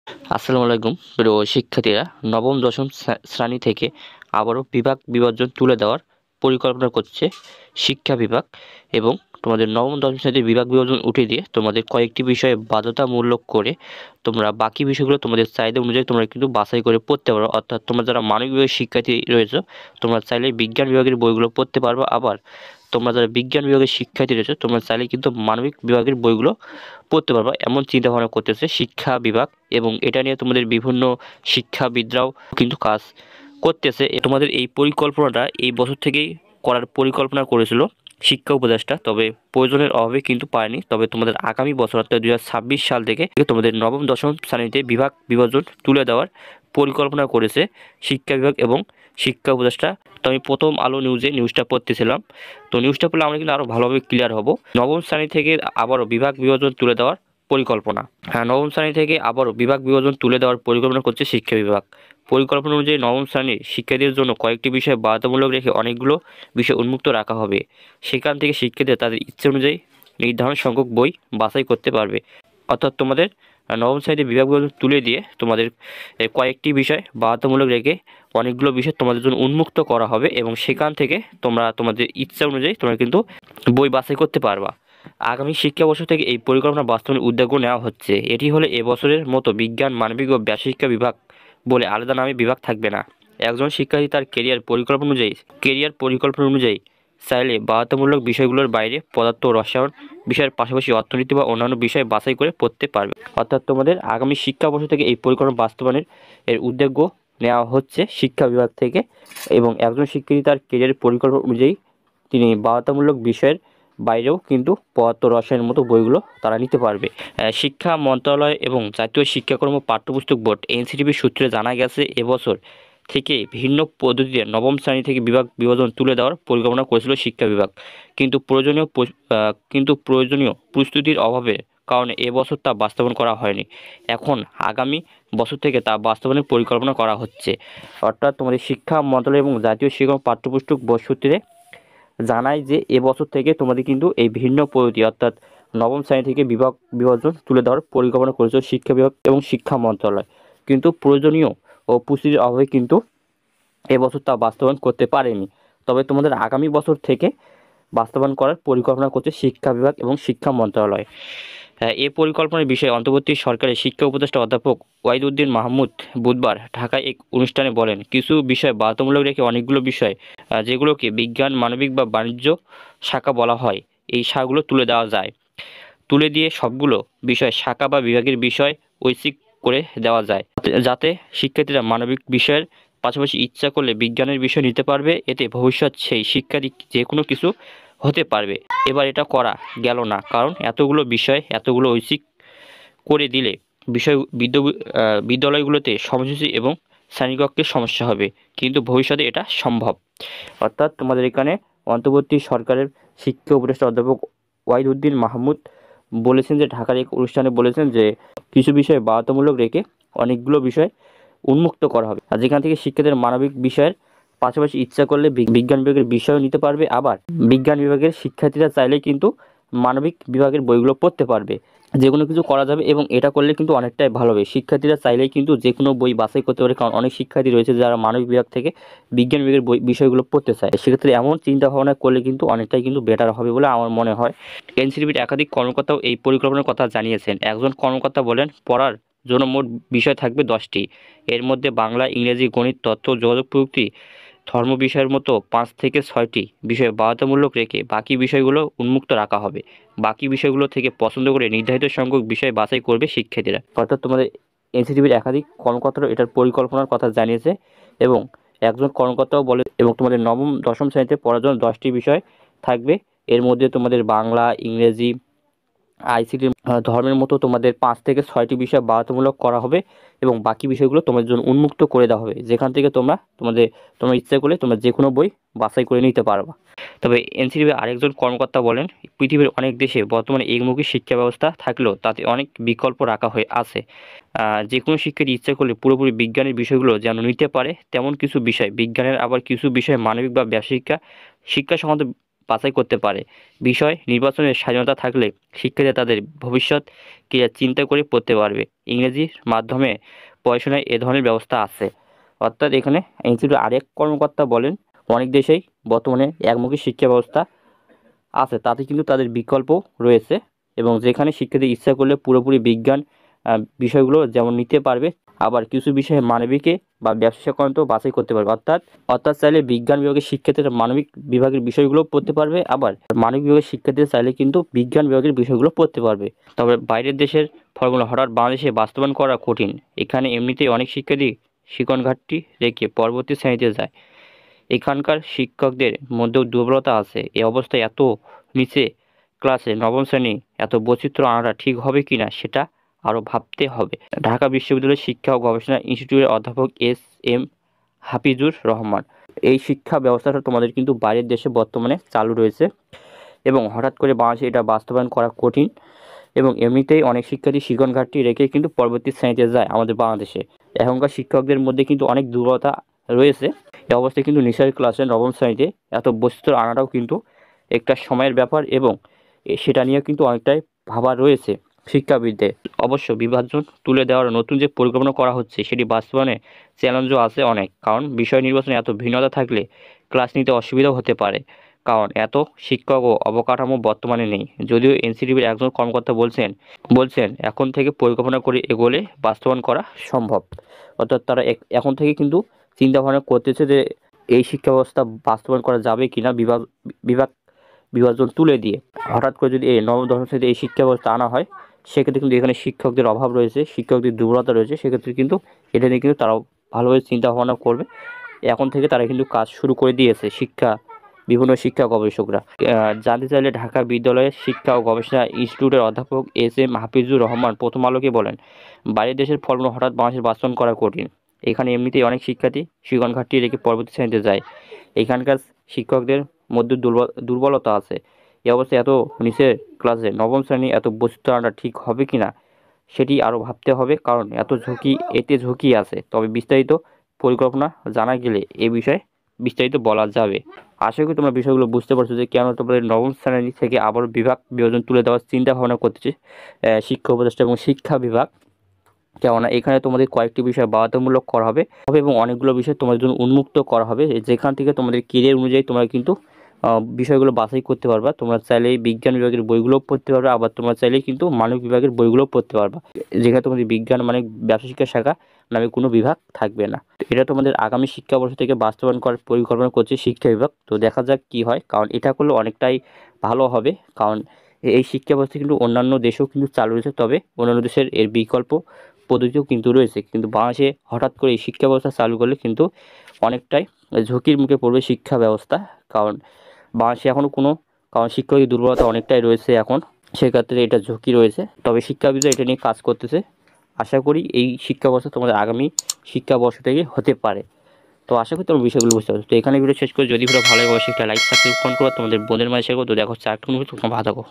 আসসালামু আলাইকুম প্রিয় শিক্ষার্থীরা। নবম দশম শ্রেণী থেকে আবারও বিভাগ বিভাজন তুলে দেওয়ার পরিকল্পনা করছে শিক্ষা বিভাগ, এবং তোমাদের নবম দশম শ্রেণীতে বিভাগ বিভাজন উঠে দিয়ে তোমাদের কয়েকটি বিষয়ে বাধ্যতামূলক করে তোমরা বাকি বিষয়গুলো তোমাদের চাহিদা অনুযায়ী তোমরা কিন্তু বাছাই করে পড়তে পারো। অর্থাৎ তোমরা যারা মানবিক বিভাগের শিক্ষার্থী রয়েছে তোমরা চাইলে বিজ্ঞান বিভাগের বইগুলো পড়তে পারবে, আবার তোমরা যারা বিজ্ঞান বিভাগের শিক্ষার্থী রয়েছে তোমরা চাইলে কিন্তু মানবিক বিভাগের বইগুলো পড়তে পারবা, এমন চিন্তা ভাবনা করতেছে শিক্ষা বিভাগ। এবং এটা নিয়ে তোমাদের বিভিন্ন শিক্ষাবিদরাও কিন্তু কাজ করতেছে। তোমাদের এই পরিকল্পনাটা এই বছর থেকেই করার পরিকল্পনা করেছিল শিক্ষা উপদেষ্টা, তবে প্রয়োজনের অভাবে কিন্তু পারেনি। তবে তোমাদের আগামী বছর অর্থাৎ 2026 সাল থেকে তোমাদের নবম দশম শ্রেণীতে বিভাগ বিভাজন তুলে দেওয়ার পরিকল্পনা করেছে শিক্ষা বিভাগ এবং শিক্ষা উপদেষ্টা। তো আমি প্রথম আলো নিউজটা পড়তেছিলাম, তো নিউজটা পড়লে আমরা কিন্তু আরও ভালোভাবে ক্লিয়ার হব। নবম শ্রেণী থেকে আবারও বিভাগ বিভাজন তুলে দেওয়ার পরিকল্পনা। হ্যাঁ, নবম শ্রেণী থেকে আবারও বিভাগ বিভাজন তুলে দেওয়ার পরিকল্পনা করছে শিক্ষা বিভাগ। পরিকল্পনা অনুযায়ী নবম শ্রেণীর শিক্ষার্থীদের জন্য কয়েকটি বিষয় বাধ্যতামূলক রেখে অনেকগুলো বিষয় উন্মুক্ত রাখা হবে। সেখান থেকে শিক্ষার্থীরা তাদের ইচ্ছে অনুযায়ী নির্ধারণ সংখ্যক বই বাছাই করতে পারবে। অর্থাৎ তোমাদের নবম শ্রেণীতে বিভাগ বিভাজন তুলে দিয়ে তোমাদের কয়েকটি বিষয় বাধ্যতামূলক রেখে অনেকগুলো বিষয় তোমাদের জন্য উন্মুক্ত করা হবে, এবং সেখান থেকে তোমরা তোমাদের ইচ্ছা অনুযায়ী তোমরা কিন্তু বই বাছাই করতে পারবা। আগামী শিক্ষাবর্ষ থেকে এই পরিকল্পনা বাস্তবায়নের উদ্যোগও নেওয়া হচ্ছে। এটি হলে এবছরের মতো বিজ্ঞান, মানবিক ও ব্যবসায়িক বিভাগ বলে আলাদা নামে বিভাগ থাকবে না। একজন শিক্ষার্থী তার কেরিয়ার পরিকল্পনা অনুযায়ী চাইলে বাধ্যতামূলক বিষয়গুলোর বাইরে পদার্থ ও রসায়ন বিষয়ের পাশাপাশি অর্থনীতি বা অন্যান্য বিষয় বাছাই করে পড়তে পারবে। অর্থাৎ তোমাদের আগামী শিক্ষাবর্ষ থেকে এই পরিকল্পনা বাস্তবায়নের উদ্যোগও নেওয়া হচ্ছে শিক্ষা বিভাগ থেকে, এবং একজন শিক্ষার্থী তার কেরিয়ার পরিকল্পনা অনুযায়ী তিনি বাধ্যতামূলক বিষয়ের বাইরেও কিন্তু পদার্থ রসায়নের মতো বইগুলো তারা নিতে পারবে। শিক্ষা মন্ত্রণালয় এবং জাতীয় শিক্ষাক্রম ও পাঠ্যপুস্তক বোর্ড এনসিটিবির সূত্রে জানা গেছে, এবছর থেকে ভিন্ন পদ্ধতিতে নবম শ্রেণী থেকে বিভাগ বিভাজন তুলে দেওয়ার পরিকল্পনা করেছিল শিক্ষা বিভাগ, কিন্তু প্রয়োজনীয় প্রস্তুতির অভাবের কারণে এবছর তা বাস্তবায়ন করা হয়নি। এখন আগামী বছর থেকে তা বাস্তবায়নের পরিকল্পনা করা হচ্ছে। অর্থাৎ তোমাদের শিক্ষা মন্ত্রণালয় এবং জাতীয় শিক্ষা পাঠ্যপুস্তক বোর্ড সূত্রে জানায় যে এবছর থেকে তোমাদের কিন্তু এই ভিন্ন পদ্ধতি অর্থাৎ নবম শ্রেণী থেকে বিভাগ বিভাজন তুলে দেওয়ার পরিকল্পনা করেছে শিক্ষা বিভাগ এবং শিক্ষা মন্ত্রণালয়, কিন্তু প্রয়োজনীয় ও পুঁজির অভাবে কিন্তু এবছর তা বাস্তবায়ন করতে পারেনি। তবে তোমাদের আগামী বছর থেকে বাস্তবায়ন করার পরিকল্পনা করছে শিক্ষা বিভাগ এবং শিক্ষা মন্ত্রণালয়। এই পরিকল্পনার বিষয়ে অন্তর্বর্তী সরকারের শিক্ষা উপদেষ্টা অধ্যাপক ওয়াহিদুদ্দিন মাহমুদ বুধবার ঢাকায় এক অনুষ্ঠানে বলেন, কিছু বিষয় বাধ্যতামূলক রেখে অনেকগুলো বিষয় যেগুলোকে বিজ্ঞান, মানবিক বা বাণিজ্য শাখা বলা হয়, এই শাখাগুলো তুলে দেওয়া যায়। তুলে দিয়ে সবগুলো বিষয় শাখা বা বিভাগের বিষয় ঐচ্ছিক করে দেওয়া যায়, যাতে শিক্ষার্থীরা মানবিক বিষয়ের পাশাপাশি ইচ্ছা করলে বিজ্ঞানের বিষয় নিতে পারবে। এতে ভবিষ্যৎ সেই শিক্ষার্থী যে কোনো কিছু হতে পারবে। এবার এটা করা গেল না, কারণ এতগুলো বিষয় এতগুলো ঐচ্ছিক করে দিলে বিদ্যালয়গুলোতে সময়সূচি এবং শ্রেণীকক্ষের সমস্যা হবে, কিন্তু ভবিষ্যতে এটা সম্ভব। অর্থাৎ তোমাদের এখানে অন্তর্বর্তী সরকারের শিক্ষা উপদেষ্টা অধ্যাপক ওয়াহিদুদ্দিন মাহমুদ বলেছেন যে ঢাকার এক অনুষ্ঠানে বলেছেন যে কিছু বিষয় বাধ্যতামূলক রেখে অনেকগুলো বিষয় উন্মুক্ত করা হবে, আর যেখান থেকে শিক্ষার্থীদের মানবিক বিষয়ের পাশাপাশি ইচ্ছা করলে বিজ্ঞান বিভাগের বিষয়ও নিতে পারবে, আবার বিজ্ঞান বিভাগের শিক্ষার্থীরা চাইলে কিন্তু মানবিক বিভাগের বইগুলো পড়তে পারবে। যে কোনো কিছু করা যাবে, এবং এটা করলে কিন্তু অনেকটাই ভালো হবে। শিক্ষার্থীরা চাইলেই কিন্তু যে কোনো বই বাছাই করতে পারে, কারণ অনেক শিক্ষার্থী রয়েছে যারা মানবিক বিভাগ থেকে বিজ্ঞান বিভাগের বিষয়গুলো পড়তে চায়। সেক্ষেত্রে এমন চিন্তা ভাবনা করলে কিন্তু অনেকটাই কিন্তু বেটার হবে বলে আমার মনে হয়। এনসিটিবির একাধিক কর্মকর্তাও এই পরিকল্পনার কথা জানিয়েছেন। একজন কর্মকর্তা বলেন, পড়ার জন্য মোট বিষয় থাকবে 10টি। এর মধ্যে বাংলা, ইংরেজি, গণিত, তথ্য যোগাযোগ প্রযুক্তি, ধর্ম বিষয়ের মতো 5 থেকে 6টি বিষয় বাধ্যতামূলক রেখে বাকি বিষয়গুলো উন্মুক্ত রাখা হবে। বাকি বিষয়গুলো থেকে পছন্দ করে নির্ধারিত সংখ্যক বিষয় বাছাই করবে শিক্ষার্থীরা। অর্থাৎ তোমাদের এনসিটিবির একাধিক কর্মকর্তারা এটার পরিকল্পনার কথা জানিয়েছে, এবং একজন কর্মকর্তাও বলে, এবং তোমাদের নবম দশম শ্রেণীতে পড়ার জন্য 10টি বিষয় থাকবে। এর মধ্যে তোমাদের বাংলা, ইংরেজি, আইসিটি, ধর্মের মতো তোমাদের 5 থেকে 6টি বিষয় বাধ্যতামূলক করা হবে, এবং বাকি বিষয়গুলো তোমাদের জন্য উন্মুক্ত করে দেওয়া হবে, যেখান থেকে তোমরা ইচ্ছা করলে তোমরা যে কোনো বই বাছাই করে নিতে পারবা। তবে এনসিটিবির আরেকজন কর্মকর্তা বলেন, পৃথিবীর অনেক দেশে বর্তমানে একমুখী শিক্ষা ব্যবস্থা থাকলেও তাতে অনেক বিকল্প রাখা হয়ে আছে। যে কোনো শিক্ষার্থী ইচ্ছা করলে পুরোপুরি বিজ্ঞানের বিষয়গুলো যেন নিতে পারে তেমন কিছু বিষয় বিজ্ঞানের, আবার কিছু বিষয় মানবিক বা ব্যবসায়িক শিক্ষা সংক্রান্ত বাছাই করতে পারে। বিষয় নির্বাচনের স্বাধীনতা থাকলে শিক্ষার্থীরা তাদের ভবিষ্যৎ ক্রিয়া চিন্তা করে পড়তে পারবে। ইংরেজির মাধ্যমে পড়াশোনায় এ ধরনের ব্যবস্থা আছে। অর্থাৎ এখানে ইনস্টিটিউটের আরেক কর্মকর্তা বলেন, অনেক দেশেই বর্তমানে একমুখী শিক্ষা ব্যবস্থা আছে, তাতে কিন্তু তাদের বিকল্প রয়েছে এবং যেখানে শিক্ষার্থী ইচ্ছা করলে পুরোপুরি বিজ্ঞান বিষয়গুলো যেমন নিতে পারবে, আবার কিছু বিষয়ে মানবিকে বা ব্যবসা সংক্রান্ত বাছাই করতে পারবে। অর্থাৎ চাইলে বিজ্ঞান বিভাগের শিক্ষার্থীরা মানবিক বিভাগের বিষয়গুলো পড়তে পারবে, আবার মানবিক বিভাগের শিক্ষার্থীরা চাইলে কিন্তু বিজ্ঞান বিভাগের বিষয়গুলো পড়তে পারবে। তবে বাইরের দেশের ফর্মুলা হঠাৎ বাংলাদেশে বাস্তবায়ন করা কঠিন। এখানে এমনিতেই অনেক শিক্ষার্থী শিখন ঘাটতি রেখে পরবর্তী শ্রেণীতে যায়। এখানকার শিক্ষকদের মধ্যেও দুর্বলতা আছে। এই অবস্থায় এত নিচে ক্লাসে নবম শ্রেণী এত বৈচিত্র্য আনাটা ঠিক হবে কিনা সেটা আরও ভাবতে হবে। ঢাকা বিশ্ববিদ্যালয়ের শিক্ষা ও গবেষণা ইনস্টিটিউটের অধ্যাপক এস.এম. হাফিজুর রহমান, এই শিক্ষা ব্যবস্থাটা তোমাদের কিন্তু বাইরের দেশে বর্তমানে চালু রয়েছে এবং হঠাৎ করে বাংলাদেশে এটা বাস্তবায়ন করা কঠিন এবং এমনিতেই অনেক শিক্ষার্থী শিখন ঘাটতি রেখে কিন্তু পরবর্তী শ্রেণীতে যায় আমাদের বাংলাদেশে। এখনকার শিক্ষকদের মধ্যে কিন্তু অনেক দুর্বলতা রয়েছে। এই অবস্থায় কিন্তু নিচের ক্লাসে নবম শ্রেণীতে এত বৈচিত্র্য আনাটাও কিন্তু একটা সময়ের ব্যাপার এবং সেটা নিয়ে কিন্তু অনেকটাই ভাবা রয়েছে শিক্ষাবিদদের। অবশ্য বিভাজন তুলে দেওয়ার নতুন যে পরিকল্পনা করা হচ্ছে সেটি বাস্তবায়নে চ্যালেঞ্জও আছে অনেক, কারণ বিষয় নির্বাচনে এত ভিন্নতা থাকলে ক্লাস নিতে অসুবিধাও হতে পারে, কারণ এত শিক্ষক ও অবকাঠামো বর্তমানে নেই। যদিও এনসিটিবির একজন কর্মকর্তা বলছেন এখন থেকে পরিকল্পনা করে এগোলে বাস্তবায়ন করা সম্ভব। অর্থাৎ তারা এখন থেকে কিন্তু চিন্তা ভাবনা করতেছে যে এই শিক্ষা ব্যবস্থা বাস্তবায়ন করা যাবে কিনা বিভাজন তুলে দিয়ে। হঠাৎ করে যদি এই নবম দশম শ্রেণীতে এই শিক্ষা ব্যবস্থা আনা হয়, সেক্ষেত্রে কিন্তু এখানে শিক্ষকদের অভাব রয়েছে, শিক্ষকদের দুর্বলতা রয়েছে, সেক্ষেত্রে কিন্তু এটা নিয়ে কিন্তু তারাও ভালোভাবে চিন্তা ভাবনা করবে। এখন থেকে তারা কিন্তু কাজ শুরু করে দিয়েছে বিভিন্ন শিক্ষা গবেষকরা। জানতে চাইলে ঢাকা বিদ্যালয়ের শিক্ষা ও গবেষণা ইনস্টিটিউটের অধ্যাপক এস.এম. হাফিজুর রহমান প্রথম আলোকে বলেন, বাইরের দেশের ফলগুলো হঠাৎ বাংলাদেশে বাস্তবায়ন করা কঠিন। এখানে এমনিতেই অনেক শিক্ষার্থী শিখন ঘাটতি রেখে পরবর্তী শ্রেণীতে যায়। এখানকার শিক্ষকদের মধ্যে দুর্বলতা আছে। এই অবস্থায় এত নিচের ক্লাসে নবম শ্রেণী এত বৈচিত্র্য আনাটা ঠিক হবে কিনা সেটি আরও ভাবতে হবে, কারণ এতে ঝুঁকি আছে। তবে বিস্তারিত পরিকল্পনা জানা গেলে এ বিষয়ে বিস্তারিত বলা যাবে। আশা করি তোমরা বিষয়গুলো বুঝতে পারছো যে কেন তোমাদের নবম শ্রেণী থেকে আবার বিভাজন তুলে দেওয়ার চিন্তা ভাবনা করতেছে শিক্ষা উপদেষ্টা এবং শিক্ষা বিভাগ। কেননা এখানে তোমাদের কয়েকটি বিষয় বাধ্যতামূলক করা হবে এবং অনেকগুলো বিষয় তোমাদের জন্য উন্মুক্ত করা হবে, যেখান থেকে তোমাদের কেরিয়ার অনুযায়ী তোমরা কিন্তু বিষয়গুলো বাছাই করতে পারবা। তোমরা চাইলেই বিজ্ঞান বিভাগের বইগুলোও পড়তে পারবে, আবার তোমরা চাইলেই কিন্তু মানবিক বিভাগের বইগুলোও পড়তে পারবা, যেখানে তোমাদের বিজ্ঞান মানে ব্যবসা শিক্ষা শাখা নামে কোনো বিভাগ থাকবে না। এটা তোমাদের আগামী শিক্ষাবর্ষ থেকে বাস্তবায়ন করার পরিকল্পনা করছে শিক্ষা বিভাগ। তো দেখা যাক কী হয়, কারণ এটা করলে অনেকটাই ভালো হবে, কারণ এই শিক্ষা ব্যবস্থা কিন্তু অন্যান্য দেশেও কিন্তু চালু রয়েছে, তবে অন্যান্য দেশের এর বিকল্প পদ্ধতিও কিন্তু রয়েছে। কিন্তু বাংলাদেশে হঠাৎ করে এই শিক্ষা ব্যবস্থা চালু করলে কিন্তু অনেকটাই ঝুঁকির মুখে পড়বে শিক্ষা ব্যবস্থা, কারণ বাংলাদেশে এখনও কারণ শিক্ষকের দুর্বলতা অনেকটাই রয়েছে এখন, সেক্ষেত্রে এটা ঝুঁকি রয়েছে। তবে শিক্ষাবিদরা এটা নিয়ে কাজ করতেছে। আশা করি এই শিক্ষা ব্যবস্থা তোমাদের আগামী শিক্ষাবর্ষ থেকে হতে পারে। তো আশা করি তোমার বিষয়গুলো বুঝতে পারছো। তো এখানে ভিডিও শেষ করে যদি ভিডিও ভালো লাগে অবশ্যই একটা লাইক সাবস্ক্রাইব করো, তোমাদের বোনের মাঝে শেয়ার করো। তো দেখো 4টা ভালো থাকো।